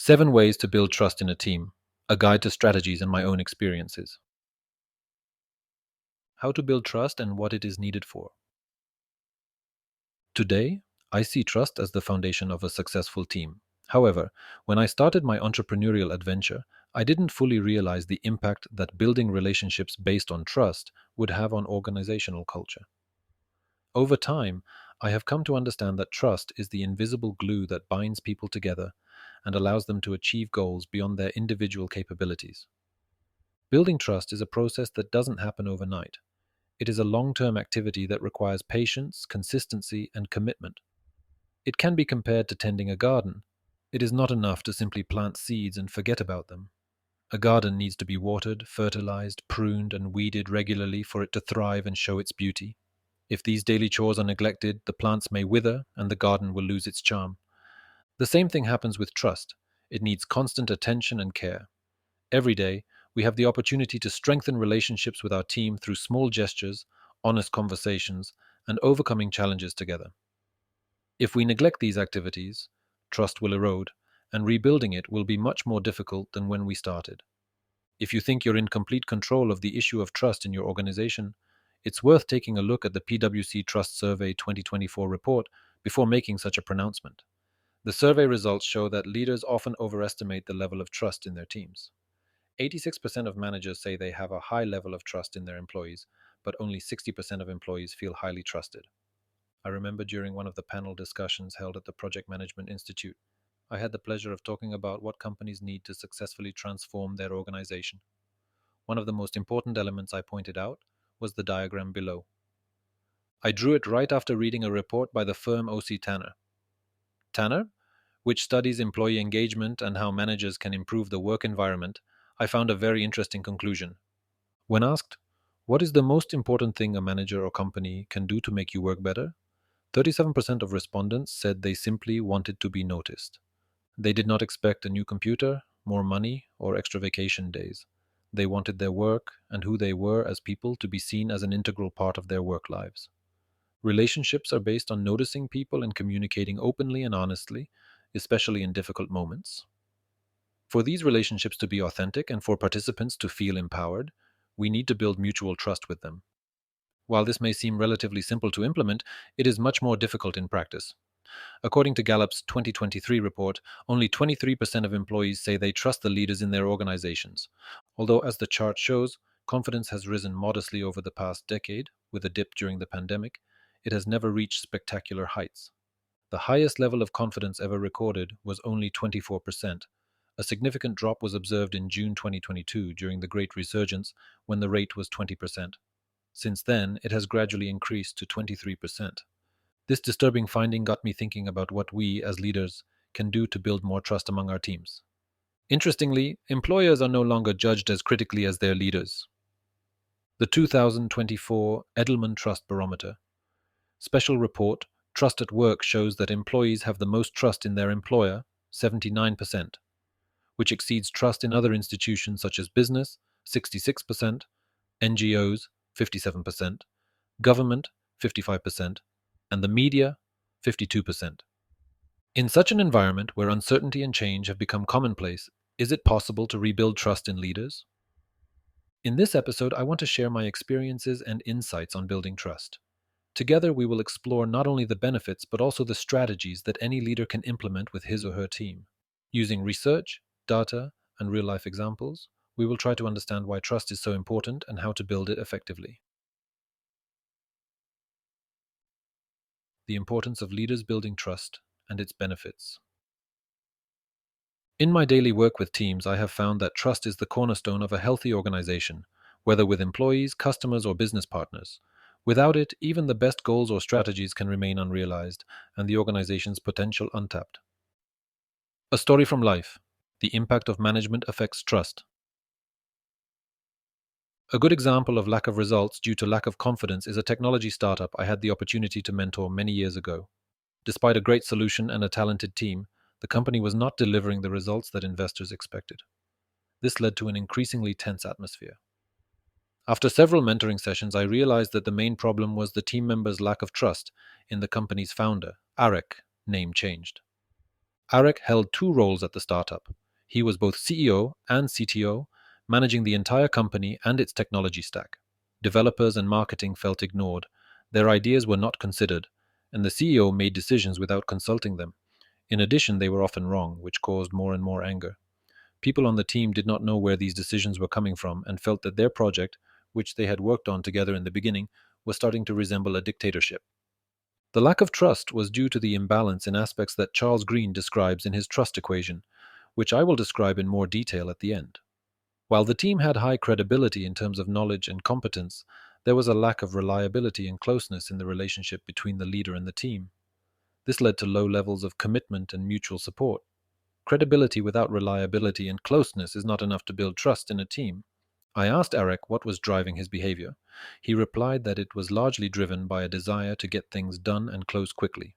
7 Ways to Build Trust in a Team, a guide to strategies and my own experiences. How to build trust and what it is needed for. Today, I see trust as the foundation of a successful team. However, when I started my entrepreneurial adventure, I didn't fully realize the impact that building relationships based on trust would have on organizational culture. Over time, I have come to understand that trust is the invisible glue that binds people together and allows them to achieve goals beyond their individual capabilities. Building trust is a process that doesn't happen overnight. It is a long-term activity that requires patience, consistency, and commitment. It can be compared to tending a garden. It is not enough to simply plant seeds and forget about them. A garden needs to be watered, fertilized, pruned, and weeded regularly for it to thrive and show its beauty. If these daily chores are neglected, the plants may wither and the garden will lose its charm. The same thing happens with trust. It needs constant attention and care. Every day, we have the opportunity to strengthen relationships with our team through small gestures, honest conversations, and overcoming challenges together. If we neglect these activities, trust will erode, and rebuilding it will be much more difficult than when we started. If you think you're in complete control of the issue of trust in your organization, it's worth taking a look at the PwC Trust Survey 2024 report before making such a pronouncement. The survey results show that leaders often overestimate the level of trust in their teams. 86% of managers say they have a high level of trust in their employees, but only 60% of employees feel highly trusted. I remember during one of the panel discussions held at the Project Management Institute, I had the pleasure of talking about what companies need to successfully transform their organization. One of the most important elements I pointed out was the diagram below. I drew it right after reading a report by the firm O.C. Tanner. Tanner, which studies employee engagement and how managers can improve the work environment, I found a very interesting conclusion. When asked, what is the most important thing a manager or company can do to make you work better? 37% of respondents said they simply wanted to be noticed. They did not expect a new computer, more money, or extra vacation days. They wanted their work and who they were as people to be seen as an integral part of their work lives. Relationships are based on noticing people and communicating openly and honestly, especially in difficult moments. For these relationships to be authentic and for participants to feel empowered, we need to build mutual trust with them. While this may seem relatively simple to implement, it is much more difficult in practice. According to Gallup's 2023 report, only 23% of employees say they trust the leaders in their organizations. Although, as the chart shows, confidence has risen modestly over the past decade, with a dip during the pandemic, it has never reached spectacular heights. The highest level of confidence ever recorded was only 24%. A significant drop was observed in June 2022 during the Great Resurgence, when the rate was 20%. Since then, it has gradually increased to 23%. This disturbing finding got me thinking about what we, as leaders, can do to build more trust among our teams. Interestingly, employers are no longer judged as critically as their leaders. The 2024 Edelman Trust Barometer Special Report Trust at Work shows that employees have the most trust in their employer, 79%, which exceeds trust in other institutions such as business, 66%, NGOs, 57%, government, 55%, and the media, 52%. In such an environment where uncertainty and change have become commonplace, is it possible to rebuild trust in leaders? In this episode, I want to share my experiences and insights on building trust. Together, we will explore not only the benefits, but also the strategies that any leader can implement with his or her team. Using research, data, and real-life examples, we will try to understand why trust is so important and how to build it effectively. The importance of leaders building trust and its benefits. In my daily work with teams, I have found that trust is the cornerstone of a healthy organization, whether with employees, customers, or business partners. Without it, even the best goals or strategies can remain unrealized, and the organization's potential untapped. A story from life. The impact of management affects trust. A good example of lack of results due to lack of confidence is a technology startup I had the opportunity to mentor many years ago. Despite a great solution and a talented team, the company was not delivering the results that investors expected. This led to an increasingly tense atmosphere. After several mentoring sessions, I realized that the main problem was the team members' lack of trust in the company's founder, Arek, name changed. Arek held two roles at the startup. He was both CEO and CTO, managing the entire company and its technology stack. Developers and marketing felt ignored. Their ideas were not considered, and the CEO made decisions without consulting them. In addition, they were often wrong, which caused more and more anger. People on the team did not know where these decisions were coming from and felt that their project, which they had worked on together in the beginning, was starting to resemble a dictatorship. The lack of trust was due to the imbalance in aspects that Charles Green describes in his trust equation, which I will describe in more detail at the end. While the team had high credibility in terms of knowledge and competence, there was a lack of reliability and closeness in the relationship between the leader and the team. This led to low levels of commitment and mutual support. Credibility without reliability and closeness is not enough to build trust in a team. I asked Eric what was driving his behavior. He replied that it was largely driven by a desire to get things done and close quickly.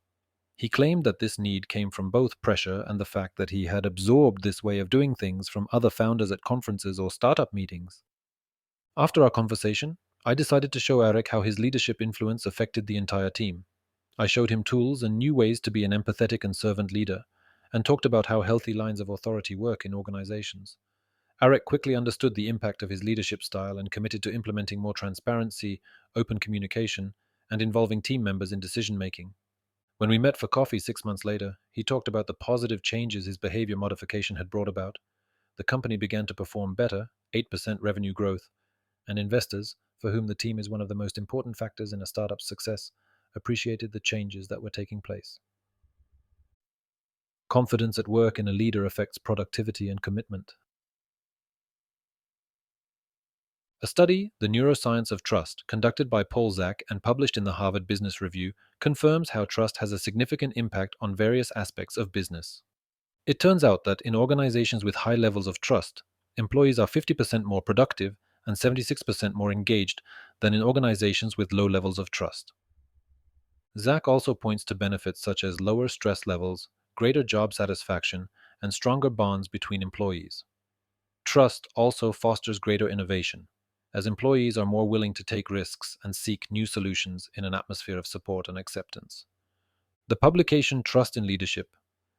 He claimed that this need came from both pressure and the fact that he had absorbed this way of doing things from other founders at conferences or startup meetings. After our conversation, I decided to show Eric how his leadership influence affected the entire team. I showed him tools and new ways to be an empathetic and servant leader, and talked about how healthy lines of authority work in organizations. Eric quickly understood the impact of his leadership style and committed to implementing more transparency, open communication, and involving team members in decision making. When we met for coffee 6 months later, he talked about the positive changes his behavior modification had brought about. The company began to perform better, 8% revenue growth, and investors, for whom the team is one of the most important factors in a startup's success, appreciated the changes that were taking place. Confidence at work in a leader affects productivity and commitment. A study, The Neuroscience of Trust, conducted by Paul Zak and published in the Harvard Business Review, confirms how trust has a significant impact on various aspects of business. It turns out that in organizations with high levels of trust, employees are 50% more productive and 76% more engaged than in organizations with low levels of trust. Zach also points to benefits such as lower stress levels, greater job satisfaction, and stronger bonds between employees. Trust also fosters greater innovation, as employees are more willing to take risks and seek new solutions in an atmosphere of support and acceptance. The publication Trust in Leadership,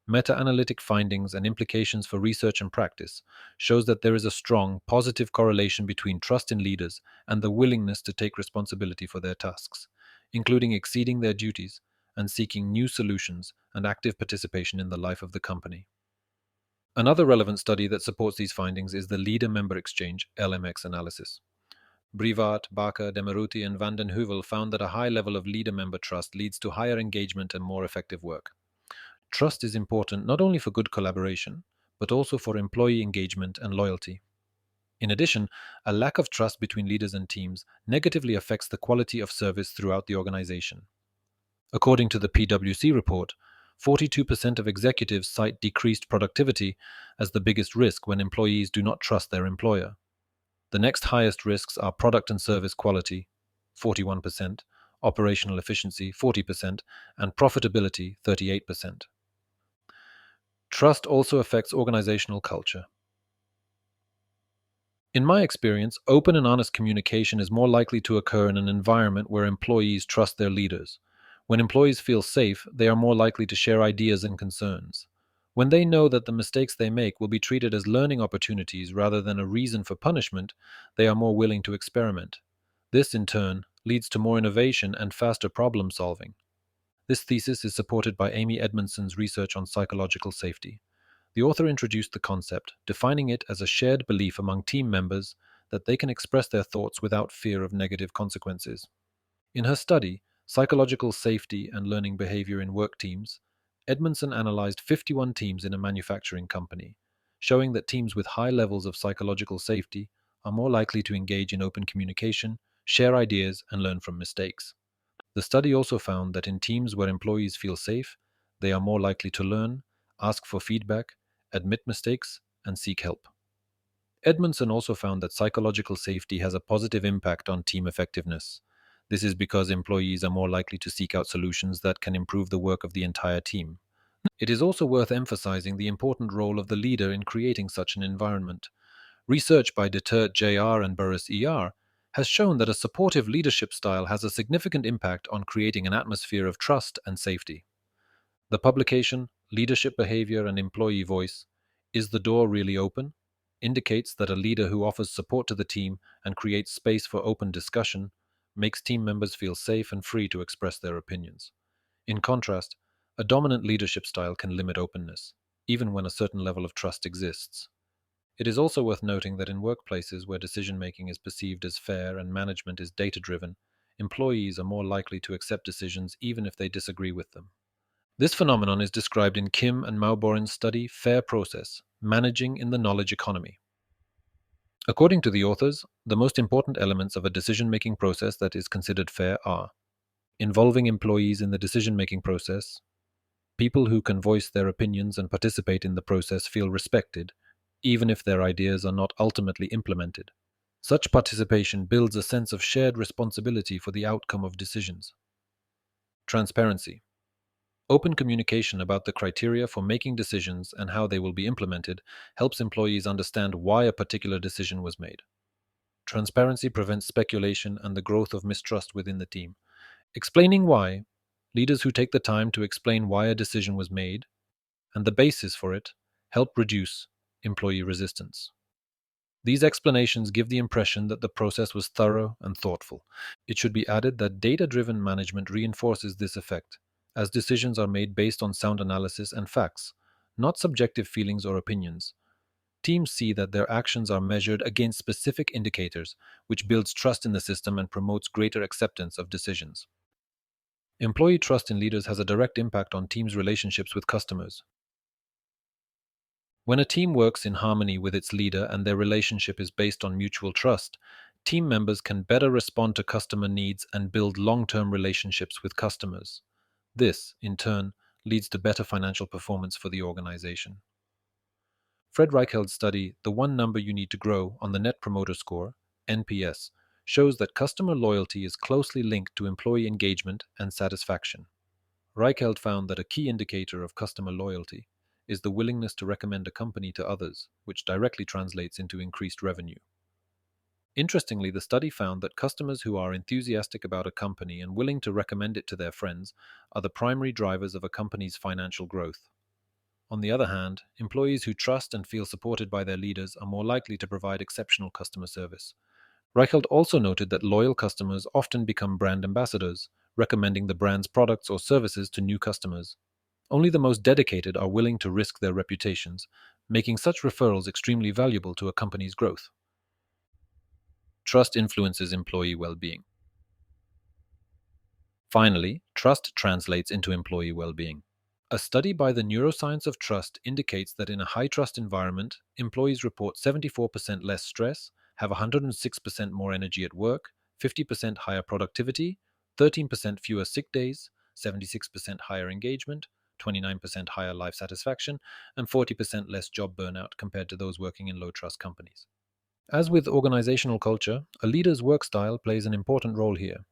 Meta-analytic findings and implications for research and practice shows that there is a strong, positive correlation between trust in leaders and the willingness to take responsibility for their tasks, including exceeding their duties and seeking new solutions and active participation in the life of the company. Another relevant study that supports these findings is the Leader-Member Exchange (LMX) analysis. Brivart, Barker, Demaruti, and Van den Heuvel found that a high level of leader-member trust leads to higher engagement and more effective work. Trust is important not only for good collaboration, but also for employee engagement and loyalty. In addition, a lack of trust between leaders and teams negatively affects the quality of service throughout the organization. According to the PwC report, 42% of executives cite decreased productivity as the biggest risk when employees do not trust their employer. The next highest risks are product and service quality, 41%, operational efficiency, 40%, and profitability, 38%. Trust also affects organizational culture. In my experience, open and honest communication is more likely to occur in an environment where employees trust their leaders. When employees feel safe, they are more likely to share ideas and concerns. When they know that the mistakes they make will be treated as learning opportunities rather than a reason for punishment, they are more willing to experiment. This, in turn, leads to more innovation and faster problem solving. This thesis is supported by Amy Edmondson's research on psychological safety. The author introduced the concept, defining it as a shared belief among team members that they can express their thoughts without fear of negative consequences. In her study, Psychological Safety and Learning Behavior in Work Teams, Edmondson analyzed 51 teams in a manufacturing company, showing that teams with high levels of psychological safety are more likely to engage in open communication, share ideas, and learn from mistakes. The study also found that in teams where employees feel safe, they are more likely to learn, ask for feedback, admit mistakes, and seek help. Edmondson also found that psychological safety has a positive impact on team effectiveness. This is because employees are more likely to seek out solutions that can improve the work of the entire team. It is also worth emphasizing the important role of the leader in creating such an environment. Research by Detert Jr. and Burris ER has shown that a supportive leadership style has a significant impact on creating an atmosphere of trust and safety. The publication, leadership behavior and employee voice, is the door really open? Indicates that a leader who offers support to the team and creates space for open discussion makes team members feel safe and free to express their opinions. In contrast, a dominant leadership style can limit openness, even when a certain level of trust exists. It is also worth noting that in workplaces where decision making is perceived as fair and management is data driven, employees are more likely to accept decisions even if they disagree with them. This phenomenon is described in Kim and Mauborin's study Fair Process Managing in the Knowledge Economy. According to the authors, the most important elements of a decision making process that is considered fair are involving employees in the decision making process. People who can voice their opinions and participate in the process feel respected, even if their ideas are not ultimately implemented. Such participation builds a sense of shared responsibility for the outcome of decisions. Transparency. Open communication about the criteria for making decisions and how they will be implemented helps employees understand why a particular decision was made. Transparency prevents speculation and the growth of mistrust within the team. Explaining why, leaders who take the time to explain why a decision was made and the basis for it help reduce employee resistance. These explanations give the impression that the process was thorough and thoughtful. It should be added that data driven management reinforces this effect, as decisions are made based on sound analysis and facts, not subjective feelings or opinions. Teams see that their actions are measured against specific indicators, which builds trust in the system and promotes greater acceptance of decisions. Employee trust in leaders has a direct impact on teams' relationships with customers. When a team works in harmony with its leader and their relationship is based on mutual trust, team members can better respond to customer needs and build long term relationships with customers. This, in turn, leads to better financial performance for the organization. Fred Reichheld's study, The One Number You Need to Grow on the Net Promoter Score, NPS, shows that customer loyalty is closely linked to employee engagement and satisfaction. Reichheld found that a key indicator of customer loyalty is the willingness to recommend a company to others, which directly translates into increased revenue. Interestingly, the study found that customers who are enthusiastic about a company and willing to recommend it to their friends are the primary drivers of a company's financial growth. On the other hand, employees who trust and feel supported by their leaders are more likely to provide exceptional customer service. Reichelt also noted that loyal customers often become brand ambassadors, recommending the brand's products or services to new customers. Only the most dedicated are willing to risk their reputations, making such referrals extremely valuable to a company's growth. Trust influences employee well-being. Finally, trust translates into employee well-being. A study by the Neuroscience of Trust indicates that in a high-trust environment, employees report 74% less stress, have 106% more energy at work, 50% higher productivity, 13% fewer sick days, 76% higher engagement, 29% higher life satisfaction, and 40% less job burnout compared to those working in low-trust companies. As with organizational culture, a leader's work style plays an important role here.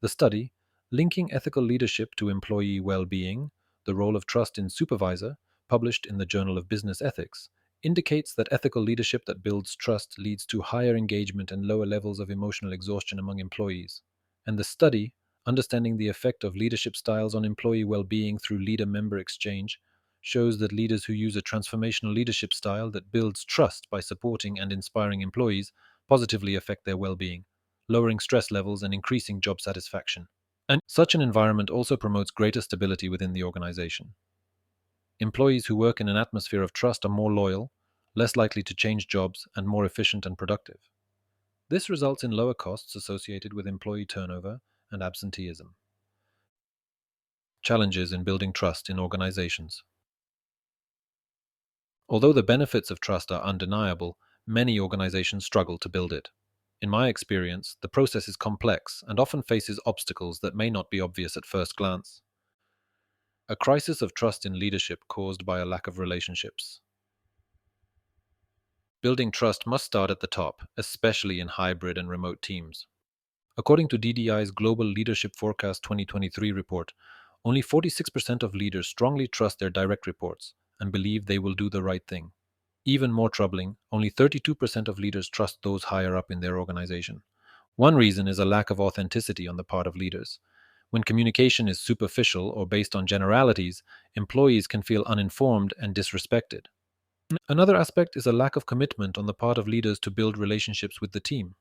The study, Linking Ethical Leadership to Employee Well-Being, the Role of Trust in Supervisor, published in the Journal of Business Ethics, indicates that ethical leadership that builds trust leads to higher engagement and lower levels of emotional exhaustion among employees. And the study, Understanding the Effect of Leadership Styles on Employee Well-Being Through Leader-Member Exchange, shows that leaders who use a transformational leadership style that builds trust by supporting and inspiring employees positively affect their well-being, lowering stress levels and increasing job satisfaction. And such an environment also promotes greater stability within the organization. Employees who work in an atmosphere of trust are more loyal, less likely to change jobs, and more efficient and productive. This results in lower costs associated with employee turnover and absenteeism. Challenges in building trust in organizations. Although the benefits of trust are undeniable, many organizations struggle to build it. In my experience, the process is complex and often faces obstacles that may not be obvious at first glance. A crisis of trust in leadership caused by a lack of relationships. Building trust must start at the top, especially in hybrid and remote teams. According to DDI's Global Leadership Forecast 2023 report, only 46% of leaders strongly trust their direct reports and believe they will do the right thing. Even more troubling, only 32% of leaders trust those higher up in their organization. One reason is a lack of authenticity on the part of leaders. When communication is superficial or based on generalities, employees can feel uninformed and disrespected. Another aspect is a lack of commitment on the part of leaders to build relationships with the team.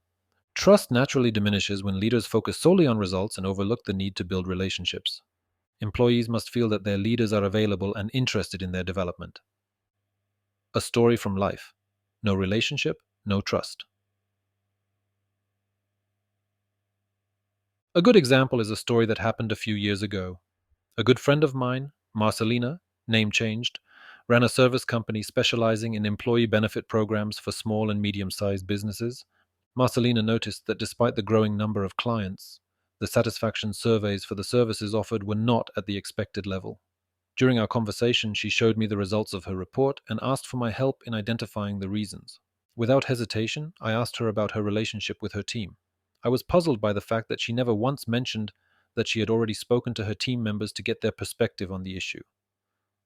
Trust naturally diminishes when leaders focus solely on results and overlook the need to build relationships. Employees must feel that their leaders are available and interested in their development. A story from life. No relationship, no trust. A good example is a story that happened a few years ago. A good friend of mine, Marcelina, name changed, ran a service company specializing in employee benefit programs for small and medium sized businesses. Marcelina noticed that despite the growing number of clients, the satisfaction surveys for the services offered were not at the expected level. During our conversation, she showed me the results of her report and asked for my help in identifying the reasons. Without hesitation, I asked her about her relationship with her team. I was puzzled by the fact that she never once mentioned that she had already spoken to her team members to get their perspective on the issue.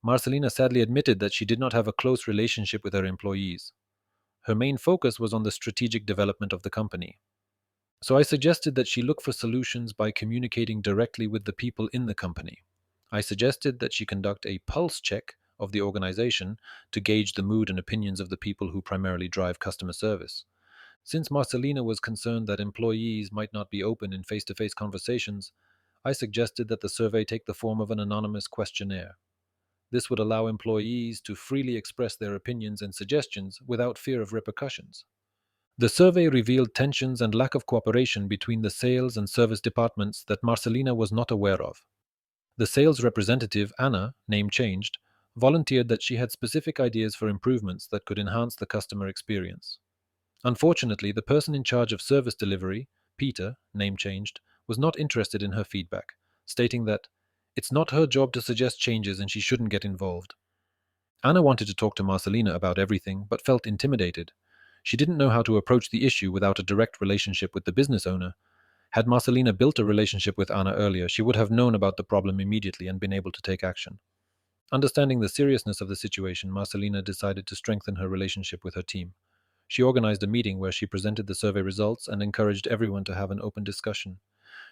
Marcelina sadly admitted that she did not have a close relationship with her employees. Her main focus was on the strategic development of the company. So I suggested that she look for solutions by communicating directly with the people in the company. I suggested that she conduct a pulse check of the organization to gauge the mood and opinions of the people who primarily drive customer service. Since Marcelina was concerned that employees might not be open in face to face conversations, I suggested that the survey take the form of an anonymous questionnaire. This would allow employees to freely express their opinions and suggestions without fear of repercussions. The survey revealed tensions and lack of cooperation between the sales and service departments that Marcelina was not aware of. The sales representative, Anna, name changed, volunteered that she had specific ideas for improvements that could enhance the customer experience. Unfortunately, the person in charge of service delivery, Peter, name changed, was not interested in her feedback, stating that it's not her job to suggest changes and she shouldn't get involved. Anna wanted to talk to Marcelina about everything, but felt intimidated. She didn't know how to approach the issue without a direct relationship with the business owner. Had Marcelina built a relationship with Anna earlier, she would have known about the problem immediately and been able to take action. Understanding the seriousness of the situation, Marcelina decided to strengthen her relationship with her team. She organized a meeting where she presented the survey results and encouraged everyone to have an open discussion.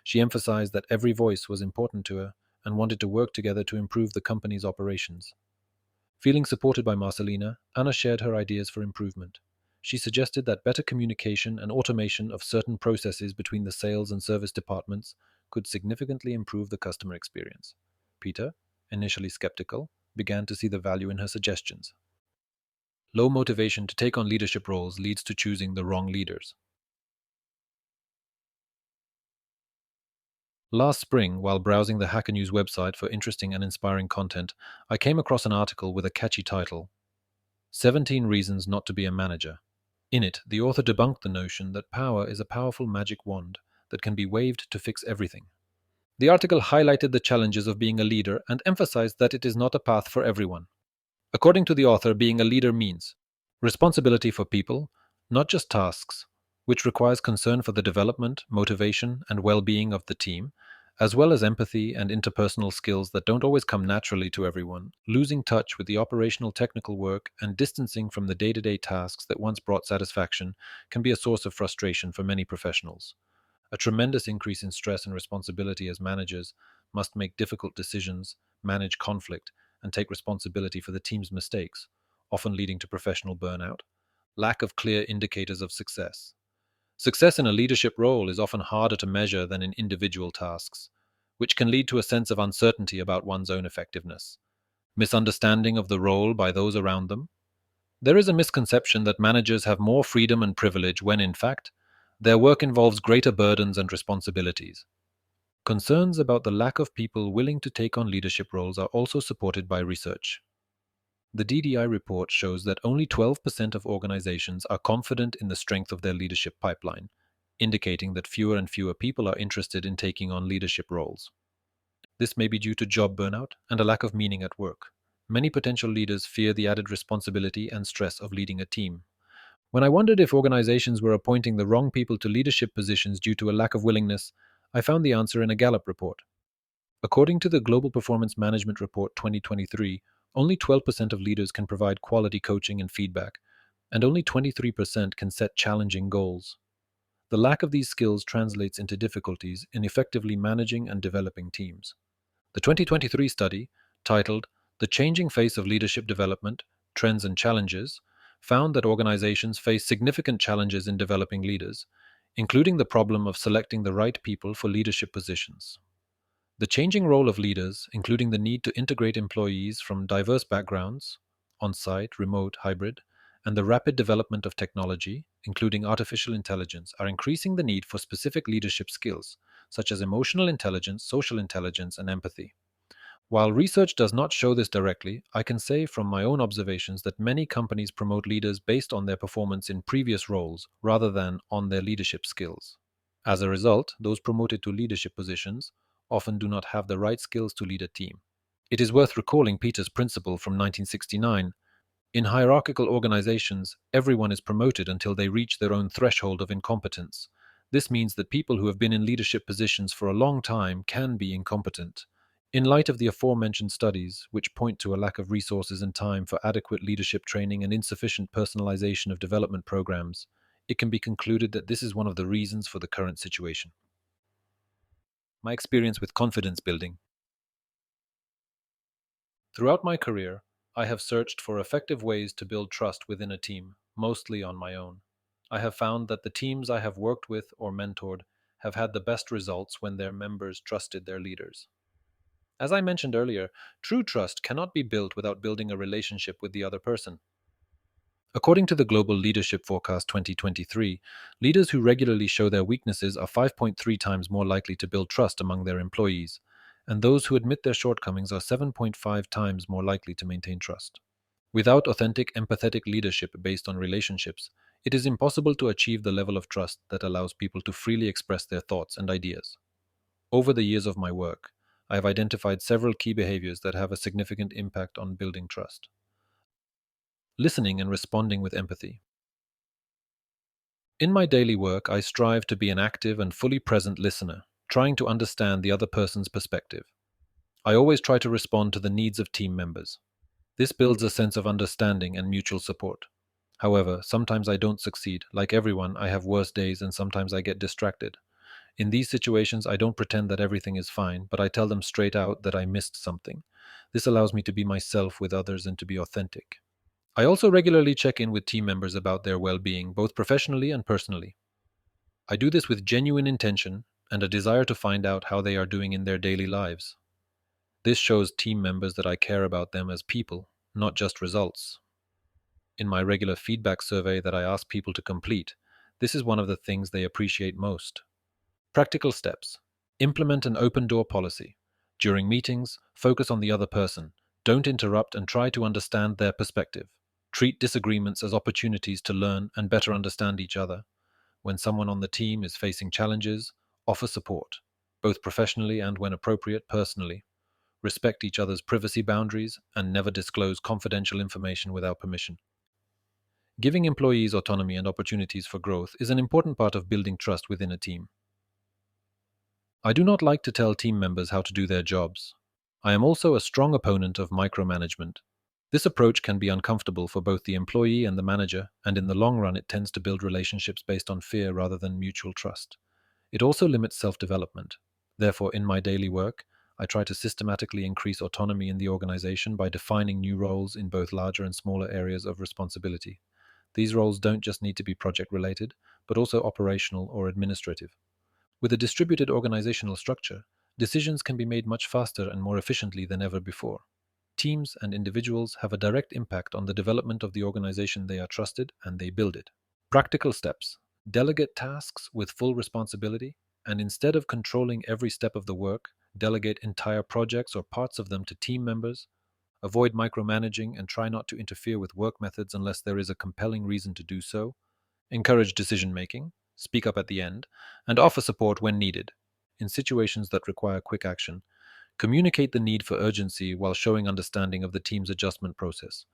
She emphasized that every voice was important to her and wanted to work together to improve the company's operations. Feeling supported by Marcelina, Anna shared her ideas for improvement. She suggested that better communication and automation of certain processes between the sales and service departments could significantly improve the customer experience. Peter, initially skeptical, began to see the value in her suggestions. Low motivation to take on leadership roles leads to choosing the wrong leaders. Last spring, while browsing the Hacker News website for interesting and inspiring content, I came across an article with a catchy title, 17 Reasons Not to Be a Manager. In it, the author debunked the notion that power is a powerful magic wand that can be waved to fix everything. The article highlighted the challenges of being a leader and emphasized that it is not a path for everyone. According to the author, being a leader means responsibility for people, not just tasks, which requires concern for the development, motivation, and well being of the team, as well as empathy and interpersonal skills that don't always come naturally to everyone. Losing touch with the operational technical work and distancing from the day to day tasks that once brought satisfaction can be a source of frustration for many professionals. A tremendous increase in stress and responsibility as managers must make difficult decisions, manage conflict, and take responsibility for the team's mistakes, often leading to professional burnout. Lack of clear indicators of success. Success in a leadership role is often harder to measure than in individual tasks, which can lead to a sense of uncertainty about one's own effectiveness. Misunderstanding of the role by those around them. There is a misconception that managers have more freedom and privilege when, in fact, their work involves greater burdens and responsibilities. Concerns about the lack of people willing to take on leadership roles are also supported by research. The DDI report shows that only 12% of organizations are confident in the strength of their leadership pipeline, indicating that fewer and fewer people are interested in taking on leadership roles. This may be due to job burnout and a lack of meaning at work. Many potential leaders fear the added responsibility and stress of leading a team. When I wondered if organizations were appointing the wrong people to leadership positions due to a lack of willingness, I found the answer in a Gallup report. According to the Global Performance Management Report 2023, only 12% of leaders can provide quality coaching and feedback, and only 23% can set challenging goals. The lack of these skills translates into difficulties in effectively managing and developing teams. The 2023 study, titled The Changing Face of Leadership Development Trends and Challenges, found that organizations face significant challenges in developing leaders, including the problem of selecting the right people for leadership positions. The changing role of leaders, including the need to integrate employees from diverse backgrounds, on site, remote, hybrid, and the rapid development of technology, including artificial intelligence, are increasing the need for specific leadership skills, such as emotional intelligence, social intelligence, and empathy. While research does not show this directly, I can say from my own observations that many companies promote leaders based on their performance in previous roles rather than on their leadership skills. As a result, those promoted to leadership positions often do not have the right skills to lead a team. It is worth recalling Peter's principle from 1969. In hierarchical organizations, everyone is promoted until they reach their own threshold of incompetence. This means that people who have been in leadership positions for a long time can be incompetent. In light of the aforementioned studies, which point to a lack of resources and time for adequate leadership training and insufficient personalization of development programs, it can be concluded that this is one of the reasons for the current situation. My experience with confidence building. Throughout my career, I have searched for effective ways to build trust within a team, mostly on my own. I have found that the teams I have worked with or mentored have had the best results when their members trusted their leaders. As I mentioned earlier, true trust cannot be built without building a relationship with the other person. According to the Global Leadership Forecast 2023, leaders who regularly show their weaknesses are 5.3 times more likely to build trust among their employees, and those who admit their shortcomings are 7.5 times more likely to maintain trust. Without authentic, empathetic leadership based on relationships, it is impossible to achieve the level of trust that allows people to freely express their thoughts and ideas. Over the years of my work, I have identified several key behaviors that have a significant impact on building trust. Listening and responding with empathy. In my daily work, I strive to be an active and fully present listener, trying to understand the other person's perspective. I always try to respond to the needs of team members. This builds a sense of understanding and mutual support. However, sometimes I don't succeed. Like everyone, I have worse days and sometimes I get distracted. In these situations, I don't pretend that everything is fine, but I tell them straight out that I missed something. This allows me to be myself with others and to be authentic. I also regularly check in with team members about their well being, both professionally and personally. I do this with genuine intention and a desire to find out how they are doing in their daily lives. This shows team members that I care about them as people, not just results. In my regular feedback survey that I ask people to complete, this is one of the things they appreciate most. Practical steps. Implement an open door policy. During meetings, focus on the other person. Don't interrupt and try to understand their perspective. Treat disagreements as opportunities to learn and better understand each other. When someone on the team is facing challenges, offer support, both professionally and when appropriate, personally. Respect each other's privacy boundaries and never disclose confidential information without permission. Giving employees autonomy and opportunities for growth is an important part of building trust within a team. I do not like to tell team members how to do their jobs. I am also a strong opponent of micromanagement. This approach can be uncomfortable for both the employee and the manager, and in the long run, it tends to build relationships based on fear rather than mutual trust. It also limits self-development. Therefore, in my daily work, I try to systematically increase autonomy in the organization by defining new roles in both larger and smaller areas of responsibility. These roles don't just need to be project-related, but also operational or administrative. With a distributed organizational structure, decisions can be made much faster and more efficiently than ever before. Teams and individuals have a direct impact on the development of the organization they are trusted, and they build it. Practical steps. Delegate tasks with full responsibility, and instead of controlling every step of the work, delegate entire projects or parts of them to team members. Avoid micromanaging and try not to interfere with work methods unless there is a compelling reason to do so. Encourage decision making, speak up at the end, and offer support when needed. In situations that require quick action, communicate the need for urgency while showing understanding of the team's adjustment process.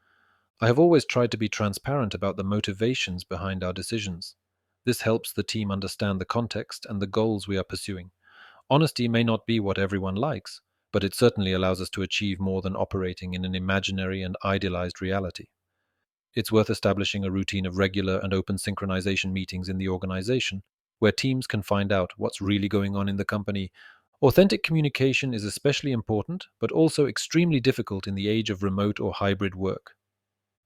I have always tried to be transparent about the motivations behind our decisions. This helps the team understand the context and the goals we are pursuing. Honesty may not be what everyone likes, but it certainly allows us to achieve more than operating in an imaginary and idealized reality. It's worth establishing a routine of regular and open synchronization meetings in the organization. where teams can find out what's really going on in the company. Authentic communication is especially important, but also extremely difficult in the age of remote or hybrid work.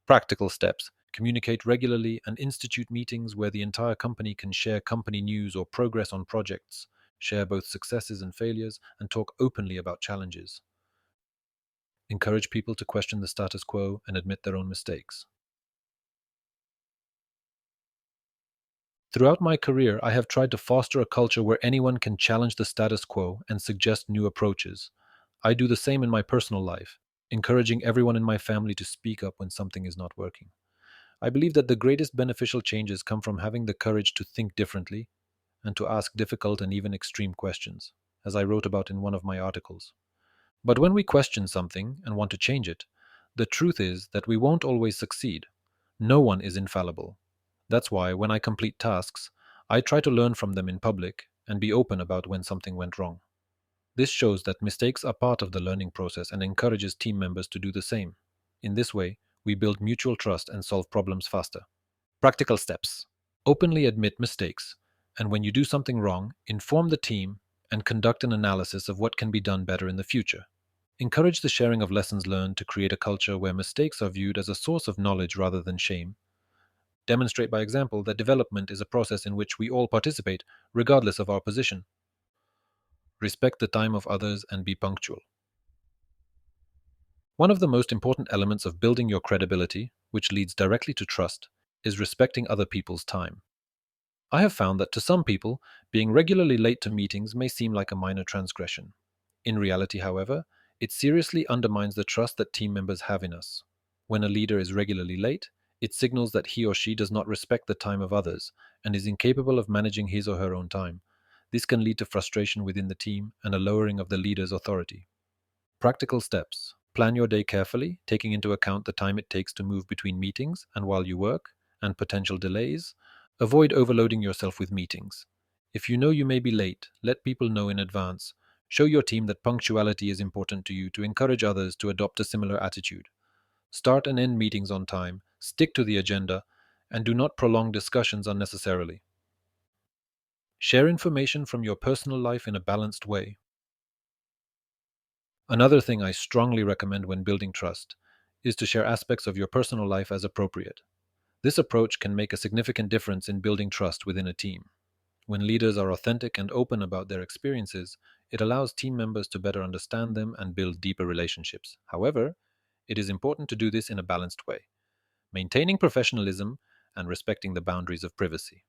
Practical steps: communicate regularly and institute meetings where the entire company can share company news or progress on projects, share both successes and failures, and talk openly about challenges. Encourage people to question the status quo and admit their own mistakes. Throughout my career, I have tried to foster a culture where anyone can challenge the status quo and suggest new approaches. I do the same in my personal life, encouraging everyone in my family to speak up when something is not working. I believe that the greatest beneficial changes come from having the courage to think differently and to ask difficult and even extreme questions, as I wrote about in one of my articles. But when we question something and want to change it, the truth is that we won't always succeed. No one is infallible. That's why when I complete tasks, I try to learn from them in public and be open about when something went wrong. This shows that mistakes are part of the learning process and encourages team members to do the same. In this way, we build mutual trust and solve problems faster. Practical steps: openly admit mistakes, and when you do something wrong, inform the team and conduct an analysis of what can be done better in the future. Encourage the sharing of lessons learned to create a culture where mistakes are viewed as a source of knowledge rather than shame. Demonstrate by example that development is a process in which we all participate, regardless of our position. Respect the time of others and be punctual. One of the most important elements of building your credibility, which leads directly to trust, is respecting other people's time. I have found that to some people, being regularly late to meetings may seem like a minor transgression. In reality, however, it seriously undermines the trust that team members have in us. When a leader is regularly late, it signals that he or she does not respect the time of others and is incapable of managing his or her own time. This can lead to frustration within the team and a lowering of the leader's authority. Practical steps: plan your day carefully, taking into account the time it takes to move between meetings and while you work, and potential delays. Avoid overloading yourself with meetings. If you know you may be late, let people know in advance. Show your team that punctuality is important to you to encourage others to adopt a similar attitude. Start and end meetings on time, stick to the agenda, and do not prolong discussions unnecessarily. Share information from your personal life in a balanced way. Another thing I strongly recommend when building trust is to share aspects of your personal life as appropriate. This approach can make a significant difference in building trust within a team. When leaders are authentic and open about their experiences, it allows team members to better understand them and build deeper relationships. However, it is important to do this in a balanced way, maintaining professionalism and respecting the boundaries of privacy.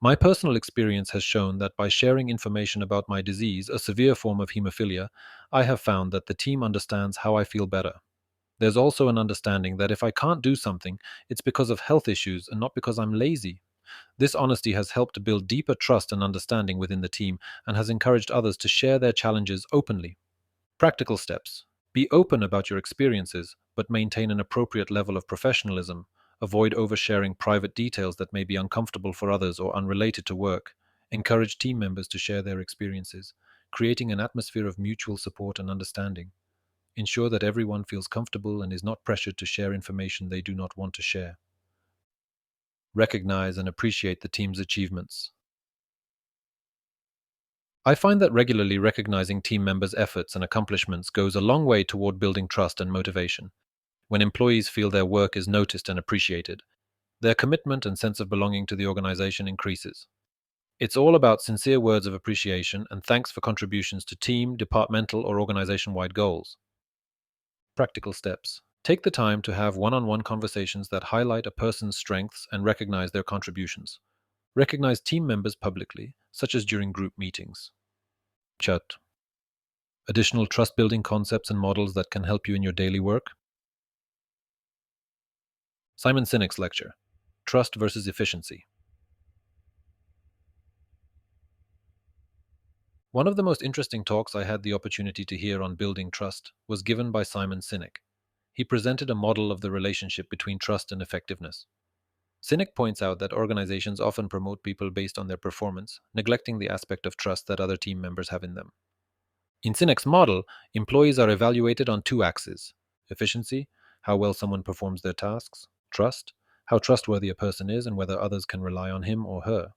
My personal experience has shown that by sharing information about my disease, a severe form of hemophilia, I have found that the team understands how I feel better. There's also an understanding that if I can't do something, it's because of health issues and not because I'm lazy. This honesty has helped to build deeper trust and understanding within the team and has encouraged others to share their challenges openly. Practical steps: be open about your experiences, but maintain an appropriate level of professionalism. Avoid oversharing private details that may be uncomfortable for others or unrelated to work. Encourage team members to share their experiences, creating an atmosphere of mutual support and understanding. Ensure that everyone feels comfortable and is not pressured to share information they do not want to share. Recognize and appreciate the team's achievements. I find that regularly recognizing team members' efforts and accomplishments goes a long way toward building trust and motivation. When employees feel their work is noticed and appreciated, their commitment and sense of belonging to the organization increases. It's all about sincere words of appreciation and thanks for contributions to team, departmental, or organization wide goals. Practical steps: take the time to have one on one conversations that highlight a person's strengths and recognize their contributions. Recognize team members publicly, such as during group meetings. Chat: additional trust building concepts and models that can help you in your daily work. Simon Sinek's lecture: Trust versus Efficiency. One of the most interesting talks I had the opportunity to hear on building trust was given by Simon Sinek. He presented a model of the relationship between trust and effectiveness. Sinek points out that organizations often promote people based on their performance, neglecting the aspect of trust that other team members have in them. In Sinek's model, employees are evaluated on two axes: efficiency, how well someone performs their tasks; trust, how trustworthy a person is and whether others can rely on him or her.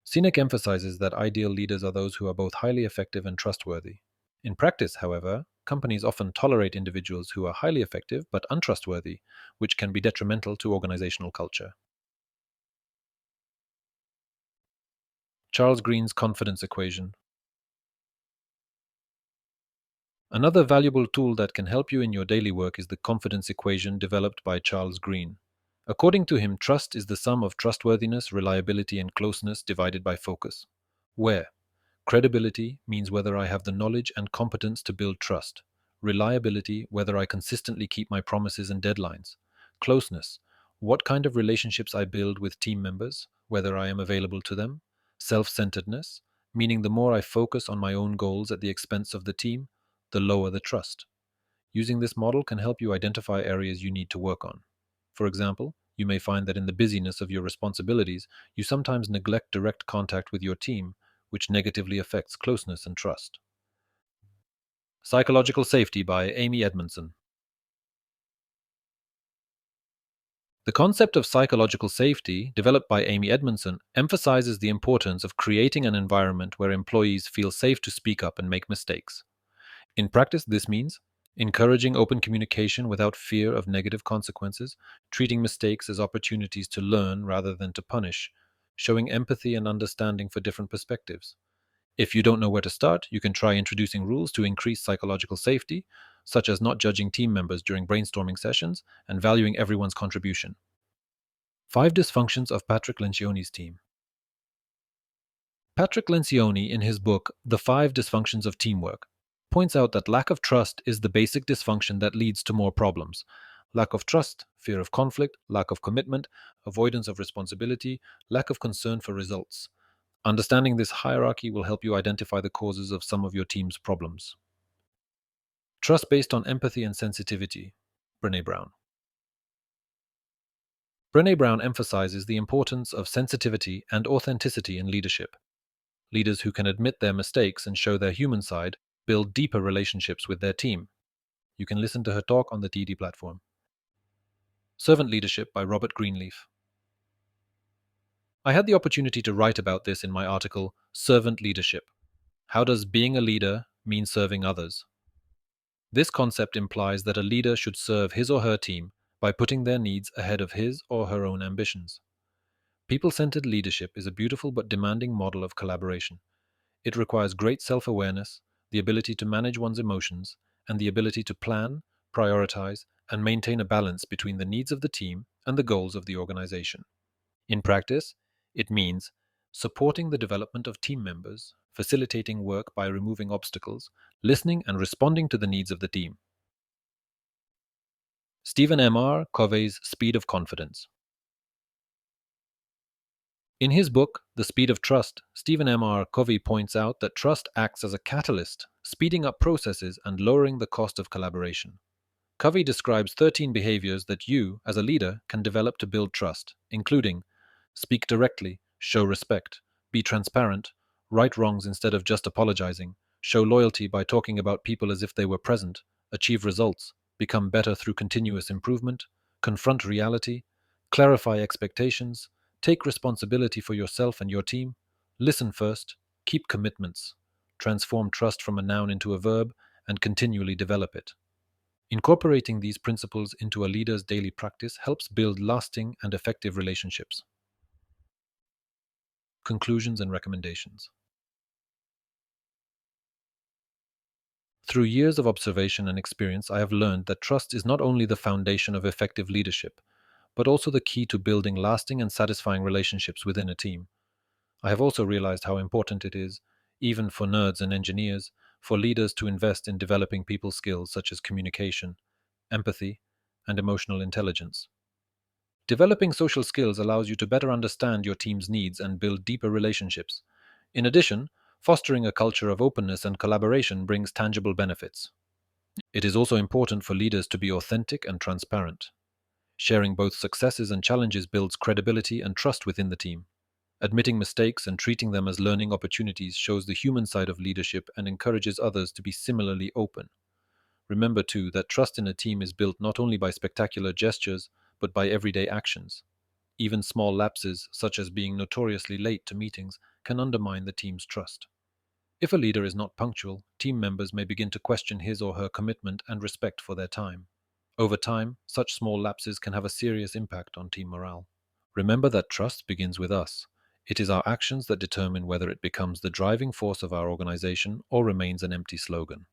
Sinek emphasizes that ideal leaders are those who are both highly effective and trustworthy. In practice, however, companies often tolerate individuals who are highly effective but untrustworthy, which can be detrimental to organizational culture. Charles Green's confidence equation. Another valuable tool that can help you in your daily work is the confidence equation developed by Charles Green. According to him, trust is the sum of trustworthiness, reliability, and closeness divided by focus. Where credibility means whether I have the knowledge and competence to build trust. Reliability, whether I consistently keep my promises and deadlines. Closeness, what kind of relationships I build with team members, whether I am available to them. Self centeredness, meaning the more I focus on my own goals at the expense of the team, the lower the trust. Using this model can help you identify areas you need to work on. For example, you may find that in the busyness of your responsibilities, you sometimes neglect direct contact with your team, which negatively affects closeness and trust. Psychological Safety by Amy Edmondson. The concept of psychological safety, developed by Amy Edmondson, emphasizes the importance of creating an environment where employees feel safe to speak up and make mistakes. In practice, this means encouraging open communication without fear of negative consequences, treating mistakes as opportunities to learn rather than to punish, showing empathy and understanding for different perspectives. If you don't know where to start, you can try introducing rules to increase psychological safety, such as not judging team members during brainstorming sessions and valuing everyone's contribution. 5 Dysfunctions of Patrick Lencioni's Team. Patrick Lencioni, in his book The 5 Dysfunctions of Teamwork, points out that lack of trust is the basic dysfunction that leads to more problems. Lack of trust, fear of conflict, lack of commitment, avoidance of responsibility, lack of concern for results. Understanding this hierarchy will help you identify the causes of some of your team's problems. Trust based on empathy and sensitivity. Brené Brown. Brené Brown emphasizes the importance of sensitivity and authenticity in leadership. Leaders who can admit their mistakes and show their human side build deeper relationships with their team. You can listen to her talk on the TD platform. Servant Leadership by Robert Greenleaf. I had the opportunity to write about this in my article, Servant Leadership. How does being a leader mean serving others? This concept implies that a leader should serve his or her team by putting their needs ahead of his or her own ambitions. People-centered leadership is a beautiful but demanding model of collaboration. It requires great self-awareness, the ability to manage one's emotions, and the ability to plan, prioritize, and maintain a balance between the needs of the team and the goals of the organization. In practice, it means supporting the development of team members, facilitating work by removing obstacles, listening and responding to the needs of the team. Stephen M.R. Covey's Speed of Confidence. In his book, The Speed of Trust, Stephen M.R. Covey points out that trust acts as a catalyst, speeding up processes and lowering the cost of collaboration. Covey describes 13 behaviors that you, as a leader, can develop to build trust, including speak directly, show respect, be transparent, right wrongs instead of just apologizing, show loyalty by talking about people as if they were present, achieve results, become better through continuous improvement, confront reality, clarify expectations, take responsibility for yourself and your team, listen first, keep commitments, transform trust from a noun into a verb, and continually develop it. Incorporating these principles into a leader's daily practice helps build lasting and effective relationships. Conclusions and recommendations. Through years of observation and experience, I have learned that trust is not only the foundation of effective leadership, but also the key to building lasting and satisfying relationships within a team. I have also realized how important it is, even for nerds and engineers, for leaders to invest in developing people skills such as communication, empathy, and emotional intelligence. Developing social skills allows you to better understand your team's needs and build deeper relationships. In addition, fostering a culture of openness and collaboration brings tangible benefits. It is also important for leaders to be authentic and transparent. Sharing both successes and challenges builds credibility and trust within the team. Admitting mistakes and treating them as learning opportunities shows the human side of leadership and encourages others to be similarly open. Remember, too, that trust in a team is built not only by spectacular gestures, but by everyday actions. Even small lapses, such as being notoriously late to meetings, can undermine the team's trust. If a leader is not punctual, team members may begin to question his or her commitment and respect for their time. Over time, such small lapses can have a serious impact on team morale. Remember that trust begins with us. It is our actions that determine whether it becomes the driving force of our organization or remains an empty slogan.